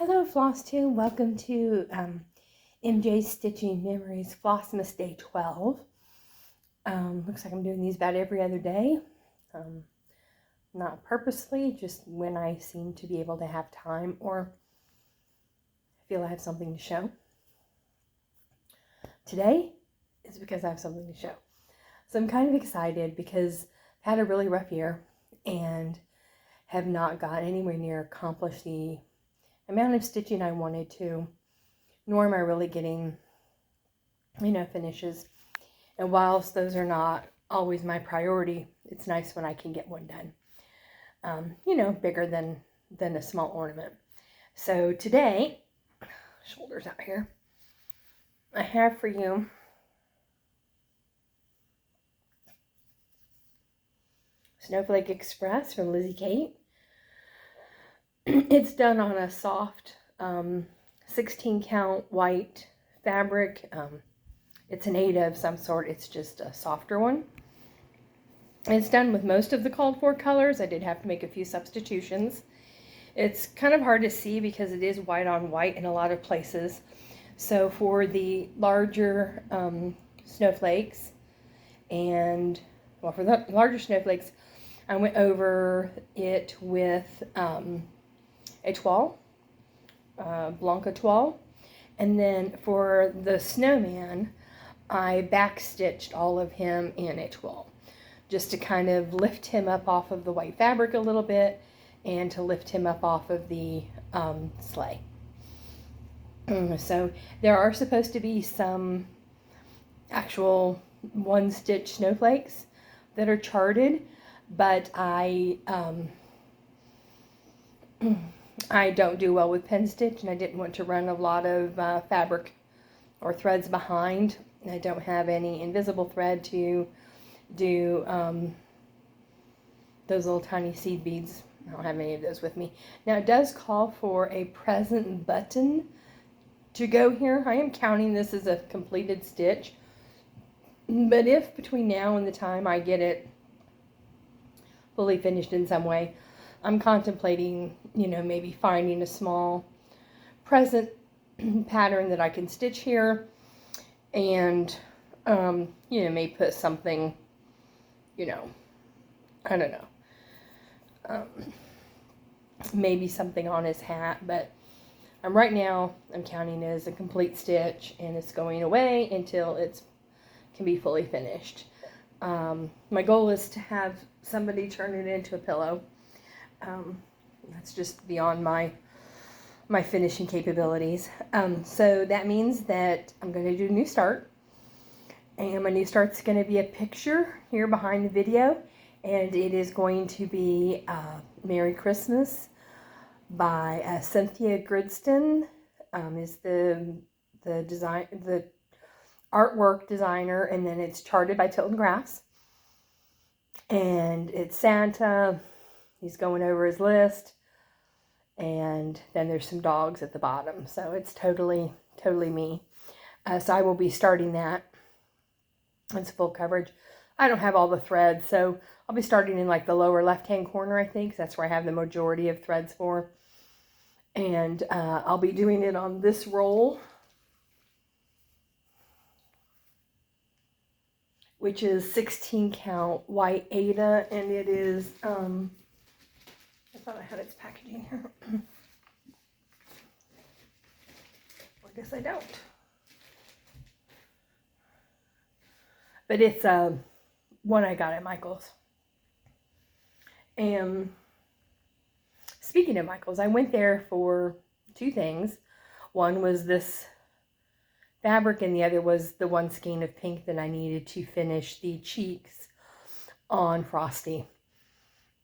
Hello Floss 2, welcome to MJ's Stitching Memories Flossmas Day 12. Looks like I'm doing these about every other day. Not purposely, just when I seem to be able to have time or feel I have something to show. Today is because I have something to show. So I'm kind of excited because I've had a really rough year and have not got anywhere near accomplished the amount of stitching I wanted to, nor am I really getting, finishes. And whilst those are not always my priority, it's nice when I can get one done, bigger than a small ornament. So today, shoulders out here, I have for you Snowflake Express from Lizzie Kate. It's done on a soft 16 count white fabric. It's an 8 of some sort. It's just a softer one. It's done with most of the called for colors. I did have to make a few substitutions. It's kind of hard to see because it is white on white in a lot of places. So for the larger snowflakes for the larger snowflakes, I went over it with a toile, Blanca toile. And then for the snowman, I backstitched all of him in a toile, just to kind of lift him up off of the white fabric a little bit and to lift him up off of the sleigh. So there are supposed to be some actual one-stitch snowflakes that are charted, but I don't do well with pen stitch, and I didn't want to run a lot of fabric or threads behind. I don't have any invisible thread to do those little tiny seed beads. I don't have any of those with me. Now it does call for a present button to go here. I am counting this as a completed stitch, but if between now and the time I get it fully finished in some way, I'm contemplating, maybe finding a small present pattern that I can stitch here and, may put something, I don't know, maybe something on his hat, but right now I'm counting it as a complete stitch, and it's going away until it can be fully finished. My goal is to have somebody turn it into a pillow. That's just beyond my finishing capabilities. So that means that I'm going to do a new start. And my new start's going to be a picture here behind the video. And it is going to be Merry Christmas by Cynthia Grundsten. Is the artwork designer, and then it's charted by Tilton Crafts. And it's Santa. He's going over his list, and then there's some dogs at the bottom. So it's totally me. So I will be starting that. It's full coverage. I don't have all the threads, so I'll be starting in like the lower left-hand corner, I think. That's where I have the majority of threads for. And I'll be doing it on this roll, which is 16 count white Ada, and it is, I thought I had its packaging here. I guess I don't. But it's one I got at Michael's. And speaking of Michael's, I went there for two things. One was this fabric, and the other was the one skein of pink that I needed to finish the cheeks on Frosty.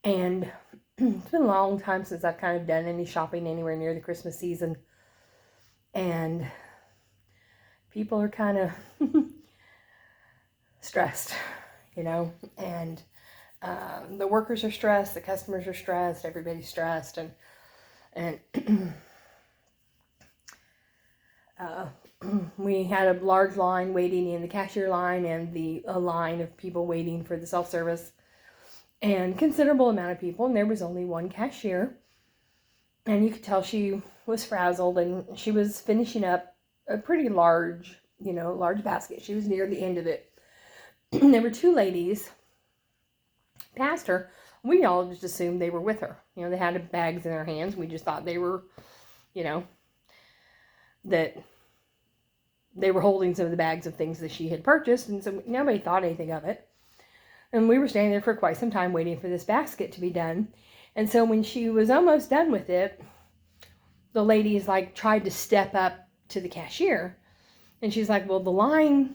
And it's been a long time since I've kind of done any shopping anywhere near the Christmas season. And people are kind of stressed, and the workers are stressed, the customers are stressed, everybody's stressed, and we had a large line waiting in the cashier line, and a line of people waiting for the self-service, and considerable amount of people, and there was only one cashier. And you could tell she was frazzled, and she was finishing up a pretty large, large basket. She was near the end of it. There were two ladies past her. We all just assumed they were with her. They had bags in their hands. We just thought they were, that they were holding some of the bags of things that she had purchased. And so nobody thought anything of it. And we were standing there for quite some time waiting for this basket to be done. And so when she was almost done with it, the ladies tried to step up to the cashier. And she's like, well, the line,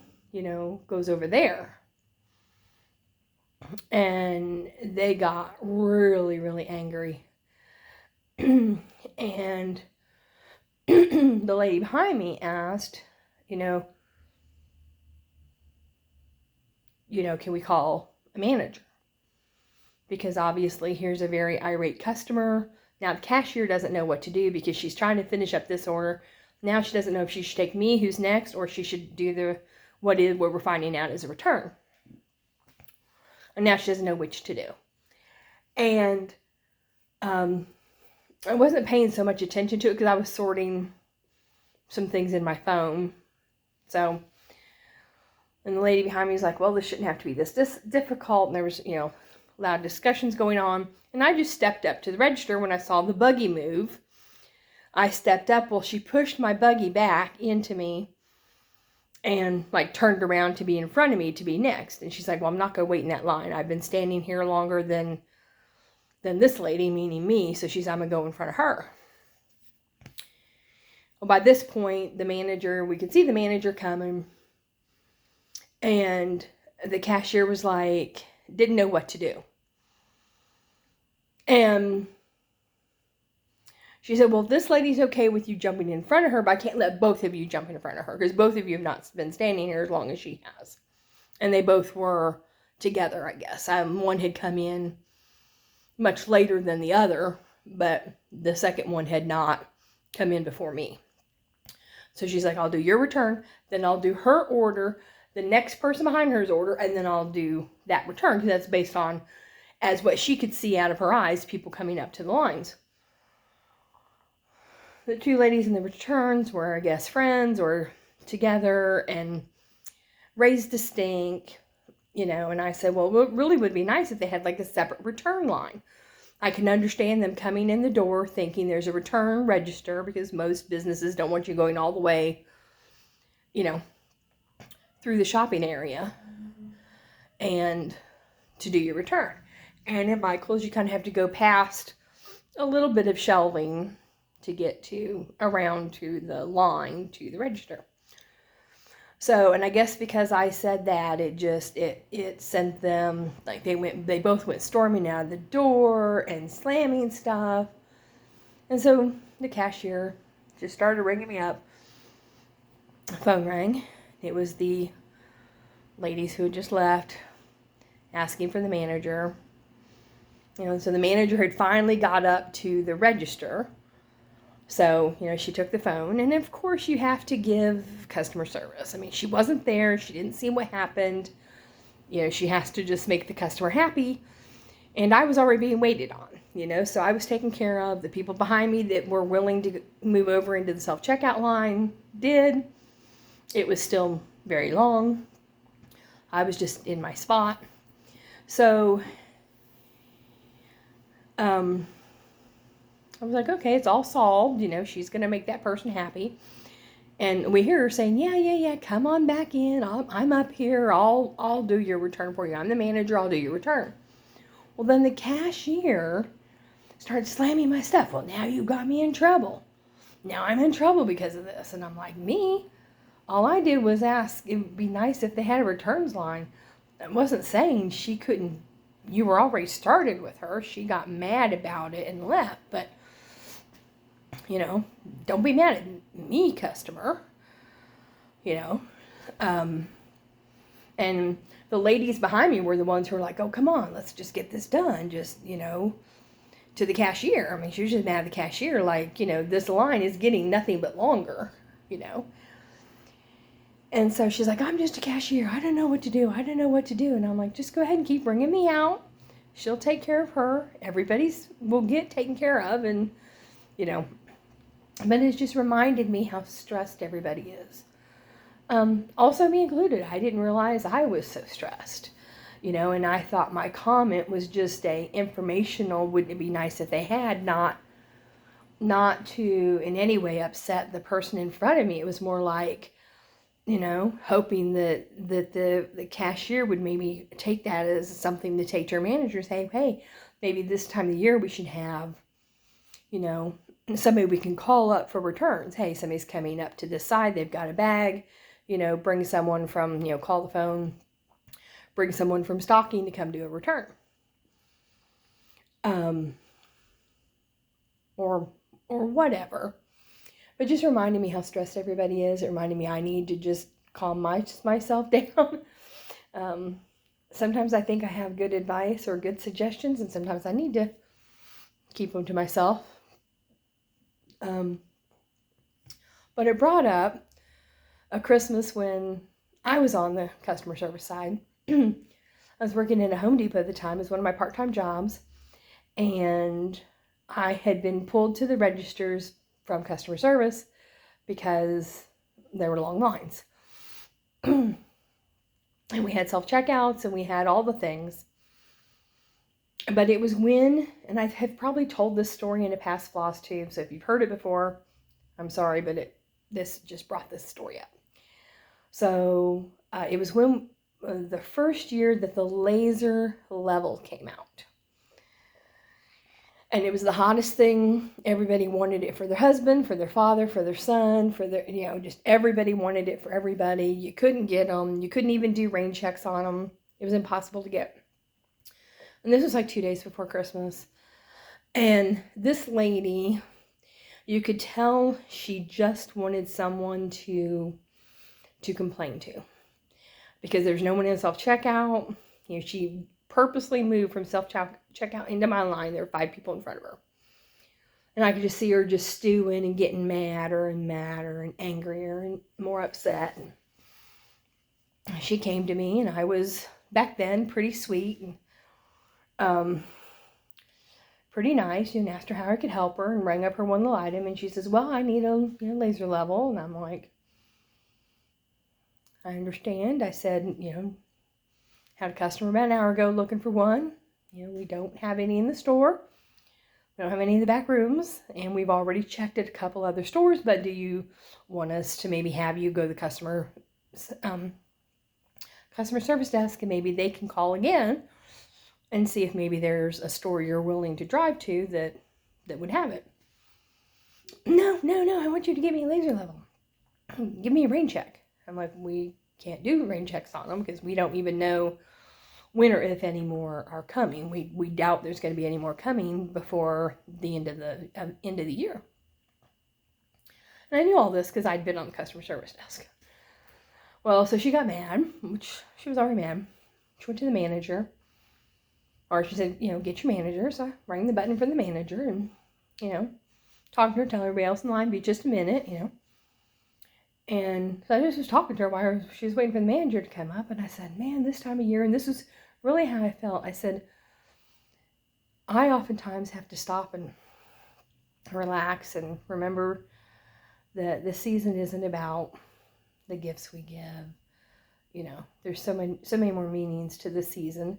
goes over there. And they got really, really angry. And the lady behind me asked, can we call a manager? Because obviously here's a very irate customer. Now the cashier doesn't know what to do because she's trying to finish up this order. Now she doesn't know if she should take me, who's next, or she should do what we're finding out is a return. And now she doesn't know which to do. And I wasn't paying so much attention to it because I was sorting some things in my phone. So, and the lady behind me was like, well, this shouldn't have to be this difficult. And there was, loud discussions going on. And I just stepped up to the register when I saw the buggy move. I stepped up. Well, she pushed my buggy back into me and turned around to be in front of me to be next. And she's like, well, I'm not going to wait in that line. I've been standing here longer than this lady, meaning me. So I'm going to go in front of her. Well, by this point, we could see the manager coming. And the cashier was didn't know what to do. And she said, well, this lady's okay with you jumping in front of her, but I can't let both of you jump in front of her because both of you have not been standing here as long as she has. And they both were together, I guess. One had come in much later than the other, but the second one had not come in before me. So she's like, I'll do your return, then I'll do her order, the next person behind her's order, and then I'll do that return, because that's based on, as what she could see out of her eyes, people coming up to the lines. The two ladies in the returns were, I guess, friends or together and raised a stink, and I said, well, it really would be nice if they had a separate return line. I can understand them coming in the door thinking there's a return register, because most businesses don't want you going all the way, through the shopping area and to do your return. And at Michael's, you kind of have to go past a little bit of shelving to get around to the line to the register. So, and I guess because I said that, it sent them, they both went storming out of the door and slamming stuff. And so the cashier just started ringing me up. The phone rang. It was the ladies who had just left asking for the manager. So the manager had finally got up to the register. So, she took the phone, and of course you have to give customer service. I mean, she wasn't there. She didn't see what happened. She has to just make the customer happy. And I was already being waited on, so I was taken care of. The people behind me that were willing to move over into the self-checkout line did. It was still very long. I was just in my spot. So, I was like, okay, it's all solved. She's going to make that person happy. And we hear her saying, yeah, come on back in. I'm up here. I'll do your return for you. I'm the manager. I'll do your return. Well, then the cashier started slamming my stuff. Well, now you got me in trouble. Now I'm in trouble because of this. And I'm like, me? All I did was ask, it would be nice if they had a returns line. I wasn't saying she couldn't, you were already started with her. She got mad about it and left. But, don't be mad at me, customer. And the ladies behind me were the ones who were like, oh, come on, let's just get this done. Just, to the cashier. I mean, she was just mad at the cashier. This line is getting nothing but longer, And so she's like, I'm just a cashier. I don't know what to do. And I'm like, just go ahead and keep bringing me out. She'll take care of her. Everybody's will get taken care of. And, you know. But it just reminded me how stressed everybody is. Also me included. I didn't realize I was so stressed, you know, and I thought my comment was just a informational, wouldn't it be nice if they had, not to in any way upset the person in front of me. It was more like, you know, hoping that the cashier would maybe take that as something to take to her manager and say, hey, maybe this time of the year we should have, you know, somebody we can call up for returns. Hey, somebody's coming up to this side, they've got a bag, you know, bring someone from, you know, call the phone, bring someone from stocking to come do a return. Or whatever. But just reminding me how stressed everybody is. It reminded me I need to just calm myself down. Sometimes I think I have good advice or good suggestions, and sometimes I need to keep them to myself. But it brought up a Christmas when I was on the customer service side. I was working in a Home Depot at the time as one of my part-time jobs, and I had been pulled to the registers from customer service because there were long lines. And we had self-checkouts and we had all the things. But it was when, and I have probably told this story in a past Floss tube, so if you've heard it before, I'm sorry, but this just brought this story up. So it was when the first year that the laser level came out. And it was the hottest thing. Everybody wanted it for their husband, for their father, for their son, for their, you know, just everybody wanted it for everybody. You couldn't get them. You couldn't even do rain checks on them. It was impossible to get. And this was like 2 days before Christmas. And this lady, you could tell she just wanted someone to complain to. Because there's no one in self-checkout. You know, she purposely moved from self-checkout into my line. There were 5 people in front of her. And I could just see her just stewing and getting madder and madder and angrier and more upset. And she came to me, and I was, back then, pretty sweet and pretty nice, and asked her how I could help her and rang up her one little item. And she says, well, I need a laser level. And I'm like, I understand. I said, you know, had a customer about an hour ago looking for one. You know, we don't have any in the store. We don't have any in the back rooms. And we've already checked at a couple other stores. But do you want us to maybe have you go to the customer service desk, and maybe they can call again and see if maybe there's a store you're willing to drive to that would have it. No, I want you to give me a laser level. Give me a rain check. I'm like, we can't do rain checks on them because we don't even know when or if any more are coming. We doubt there's going to be any more coming before the end of the year. And I knew all this because I'd been on the customer service desk. Well, so she got mad, which she was already mad. She went to the manager, or she said, you know, get your manager. So I rang the button for the manager and, you know, talked to her, tell everybody else in line, be just a minute, you know. And so I just was talking to her while she was waiting for the manager to come up. And I said, man, this time of year, and this was really how I felt. I said, I oftentimes have to stop and relax and remember that this season isn't about the gifts we give. You know, there's so many more meanings to this season.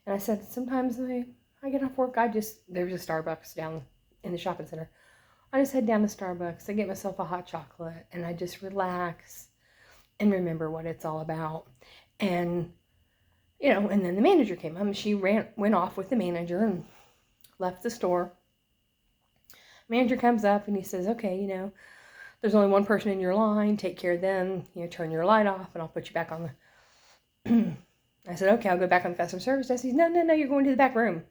And I said, sometimes I get off work, there's a Starbucks down in the shopping center. I just head down to Starbucks, I get myself a hot chocolate, and I just relax and remember what it's all about. And, you know, and then the manager came up, and she went off with the manager and left the store. Manager comes up and he says, okay, you know, there's only one person in your line, take care of them, you know, turn your light off, and I'll put you back on the... I said, okay, I'll go back on the customer service desk. He said, no, you're going to the back room.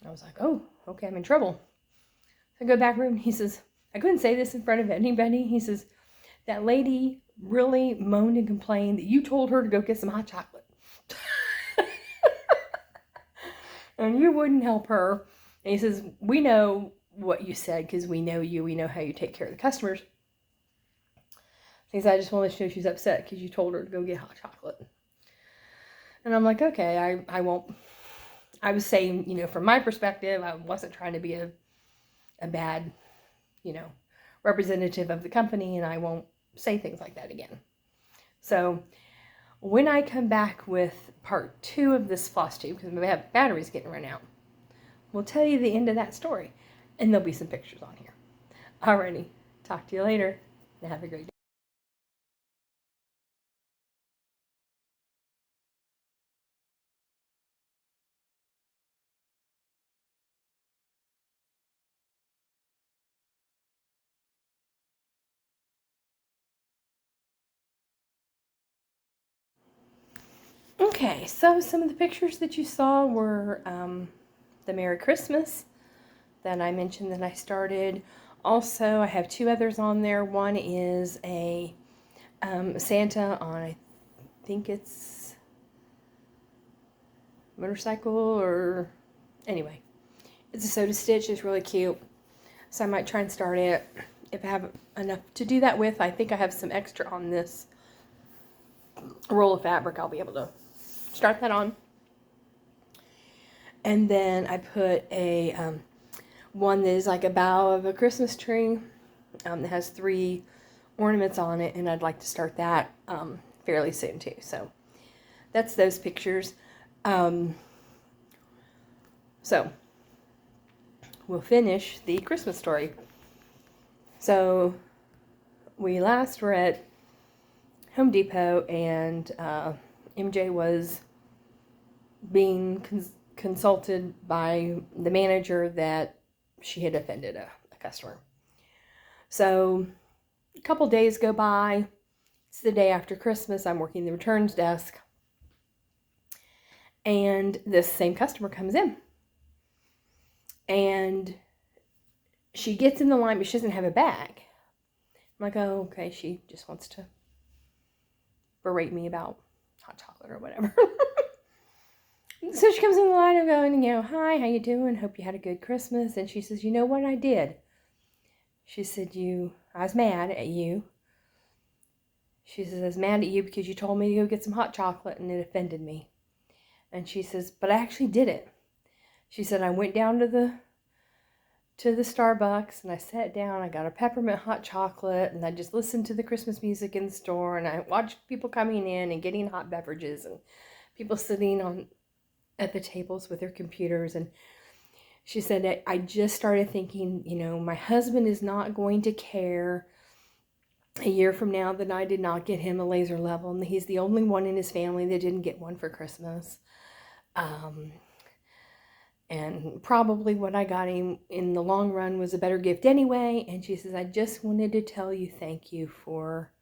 I was like, oh, okay, I'm in trouble. I go back room. He says, I couldn't say this in front of anybody. He says, that lady really moaned and complained that you told her to go get some hot chocolate. And you wouldn't help her. And he says, we know what you said because we know you. We know how you take care of the customers. He says, I just want to show she's upset because you told her to go get hot chocolate. And I'm like, okay, I won't. I was saying, you know, from my perspective, I wasn't trying to be a a bad, representative of the company, and I won't say things like that again. So when I come back with part 2 of this floss tube, because my battery's getting run out, we'll tell you the end of that story, and there'll be some pictures on here. Alrighty, talk to you later, and have a great day. Okay, so some of the pictures that you saw were the Merry Christmas that I mentioned that I started. Also, I have 2 others on there. One is a Santa on, I think it's motorcycle, or anyway, it's a Sodastitch. It's really cute, so I might try and start it if I have enough to do that with. I think I have some extra on this roll of fabric. I'll be able to start that on. And then I put a one that is like a bough of a Christmas tree that has 3 ornaments on it, and I'd like to start that fairly soon too. So that's those pictures. So we'll finish the Christmas story. So we last were at Home Depot, and MJ was being consulted by the manager that she had offended a customer. So a couple days go by. It's the day after Christmas. I'm working the returns desk, and this same customer comes in, and she gets in the line, but she doesn't have a bag. I'm like, oh, okay, she just wants to berate me about hot chocolate or whatever. So she comes in the line, I'm going, hi, how you doing? Hope you had a good Christmas. And she says, you know what I did? She said, I was mad at you. She says, I was mad at you because you told me to go get some hot chocolate, and it offended me. And she says, but I actually did it. She said, I went down to the Starbucks, and I sat down, I got a peppermint hot chocolate, and I just listened to the Christmas music in the store, and I watched people coming in and getting hot beverages, and people sitting at the tables with their computers. And she said, I just started thinking, my husband is not going to care a year from now that I did not get him a laser level, and he's the only one in his family that didn't get one for Christmas. And probably what I got him in the long run was a better gift anyway. And she says, I just wanted to tell you thank you for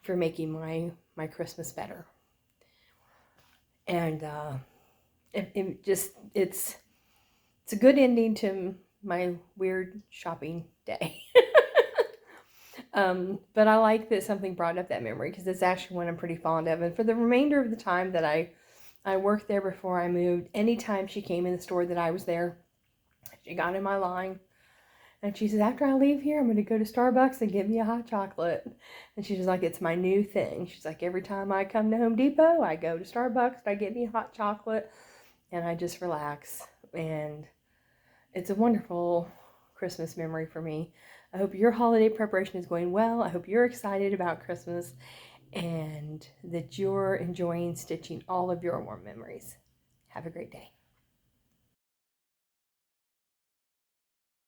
making my Christmas better. And it's a good ending to my weird shopping day. But I like that something brought up that memory, because it's actually one I'm pretty fond of. And for the remainder of the time that I worked there before I moved, anytime she came in the store that I was there, she got in my line, and she says, after I leave here, I'm going to go to Starbucks and get me a hot chocolate. And she's like, it's my new thing. She's like, every time I come to Home Depot, I go to Starbucks, and I get me a hot chocolate, and I just relax. And it's a wonderful Christmas memory for me. I hope your holiday preparation is going well. I hope you're excited about Christmas, and that you're enjoying stitching all of your warm memories. Have a great day.